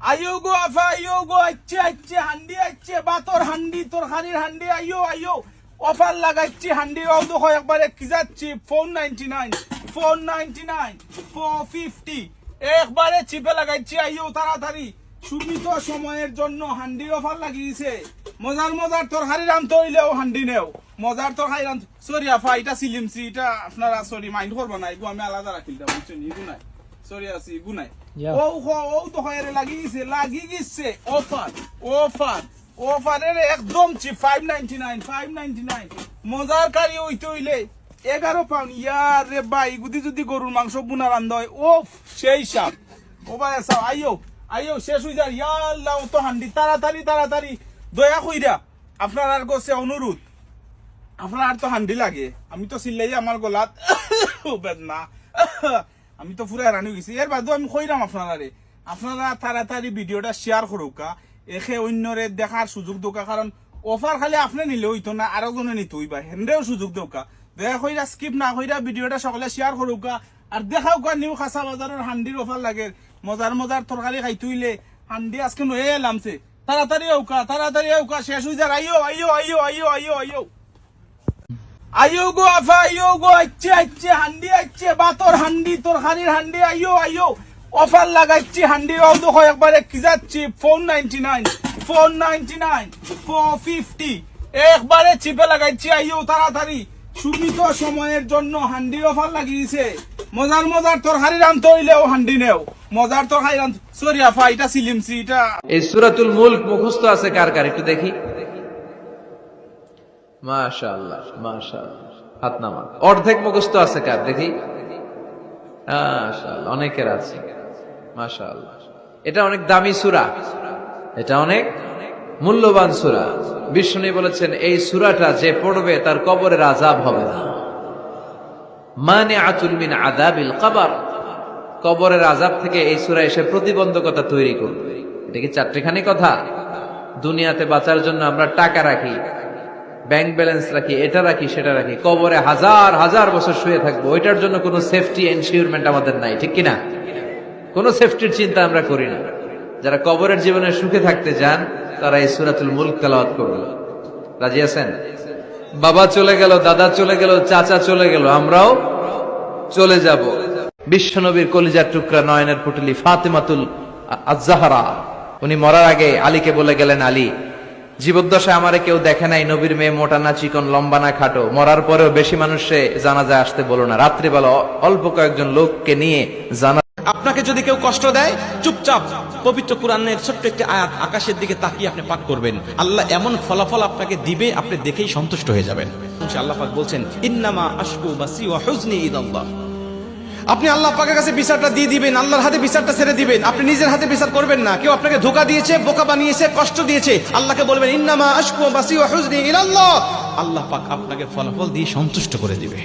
আইও গো আফা, আইও গো, আচ্ছা হান্ডি আচ্ছা, বাতর হান্ডি, তরকারির হান্ডি, আইও অফার লাগাচ্ছি হান্ডি। ও দেখো একবারে কি যাচ্ছি, 499, 450 একবারে চিপে লাগাচ্ছি। আইও তাড়াতাড়ি, সীমিত সময়ের জন্য হান্ডি অফার লাগিয়েছে। মজার তরকারি রান্ধতে হইলেও হান্ডি নেও, মজার তরকারি রান্ধ। সরি আফা, এটা সিলিমসি, এটা আপনারা সরি মাইন্ড করবো না, এগু আমি আলাদা রাখিলাম, বুঝছেন? ইগু নাই, সরি আছি, ইগু নাই। ও তো লাগিয়েছে অফারের একদম চিপ, 599। মজার কারি হইতে হইলে 11 পাউন্ড। ইয়ার রে ভাই, গুদি যদি গরুর মাংস বুনা রান্ধা হয়, ও সেই সাপ। ও ভাই আসাও, আইও শেষ হয়ে যায়। ইয়াল্লাহ, তো হান্ডি তাড়াতাড়ি দয়া কইরা আপনার আর গোছে অনুরোধ, আপনার আর তো হান্ডি লাগে। আমি তো চিল্লাই আমার গলাত বেদনা, আমি তো পুরা রানি গেছি। এর বাদেও আমি কইরাম আপনারা তাড়াতাড়ি ভিডিওটা শেয়ার করুকা, এখে অন্যরে দেখার সুযোগ দৌকা। কারণ অফার খালি আপনি নিলে হইতো না, আরো জনে নিতে হইবা, হেনরেও সুযোগ দৌকা। দয়া কইরা স্কিপ না কইরা ভিডিওটা সকলে শেয়ার করুকা, আর দেখাওকা নিউ খাসা বাজারের হান্ডির অফার লাগে। মজার তরকারি খাইতে হইলে হান্ডি আজকে নয়ে এলামছে। তাড়াতাড়ি আউকা, শেষ হয়ে যায়। আইও গো আফা, আইও গো, আচ্ছা হান্ডি আচ্ছা, বাতর হান্ডি, তরকারির হান্ডি, আইও অফার লাগাচ্ছি হান্ডি। ও দেখো একবারে কি যাচ্ছি, 499, 450 একবারে চিপে লাগাচ্ছি। আইও তাড়াতাড়ি, সীমিত সময়ের জন্য হান্ডি অফার লাগিয়েছে। মজার তরকারি রান্ধতে হইলেও হান্ডি নেও, মজার তরকারি রান্ধ। সরি আফা, এটা সিলিমসি, এটা। এই সূরাতুল মুলক মুখস্থ আছে কার একটু দেখি। মাশাআল্লাহ, হাত নামান। অর্ধেক মুখস্থ আছে কার দেখি। মাশাআল্লাহ, অনেকের আছে। মাশাআল্লাহ, এটা অনেক দামি সূরা, এটা অনেক মূল্যবান সূরা। বিষ্ণু বলেছেন এই সূরাটা যে পড়বে তার কবরের আযাব হবে না। মানিআতুল মিন আযাবিল কবর, কবরের আযাব থেকে এই সূরা এসে প্রতিবন্ধকতা তৈরি করবে। এটা কি চারটিখানি কথা? দুনিয়াতে বাঁচার জন্য আমরা টাকা রাখি, ব্যাংক ব্যালেন্স রাখি, এটা রাখি সেটা রাখি, কবরে হাজার বছর শুয়ে থাকবো, ওইটার জন্য কোনো সেফটি এনশিওরমেন্ট আমাদের নাই, ঠিক কিনা? কোনো সেফটির চিন্তা আমরা করি না। যারা কবরের জীবনে সুখে থাকতে চান তারা এই সূরাতুল মুলক তেলাওয়াত করবে। রাজি আছেন? বাবা চলে গেল, দাদা চলে গেল, চাচা চলে গেল, আমরাও চলে যাব। বিশ্বনবীর কলিজার টুকরা, নয়নের পুটলি ফাতেমাতুল আজ-জাহরা, উনি মরার আগে আলীকে বলে গেলেন, আলী, জীবদ্দশায় আমারে কেউ দেখে নাই, নবীর মেয়ে মোটা না চিকন, লম্বা না খাটো, মরার পরেও বেশি মানুষে জানাজায় আসতে বলো না, রাত্রিবেলা অল্প কয়েকজন লোককে নিয়ে জানা। আপনাকে যদি কেউ কষ্ট দেয়, চুপচাপ পবিত্র কোরআনের ছোট্ট একটি আয়াত আকাশের দিকে তাকিয়ে আপনি পাঠ করবেন, আল্লাহ এমন ফলাফল আপনাকে দিবে, আপনি দেখেই সন্তুষ্ট হয়ে যাবেন। আল্লাহ পাক বলছেন, ইন্নামা আশকু বাসি ওয়া হুজনি ইলাল্লাহ। আপনি আল্লাহ পাকের কাছে বিচারটা দিয়ে দিবেন, আল্লাহর হাতে বিচারটা ছেড়ে দিবেন। আপনি নিজের হাতে বিচার করবেন না। কেউ আপনাকে ধোঁকা দিয়েছে, বোকা বানিয়েছে, কষ্ট দিয়েছে, আল্লাহকে বলবেন, ইন্নামা আশকু বাসি ওয়া হুজনি ইলাল্লাহ। আল্লাহ পাক আপনাকে ফলাফল দিয়ে সন্তুষ্ট করে দিবে।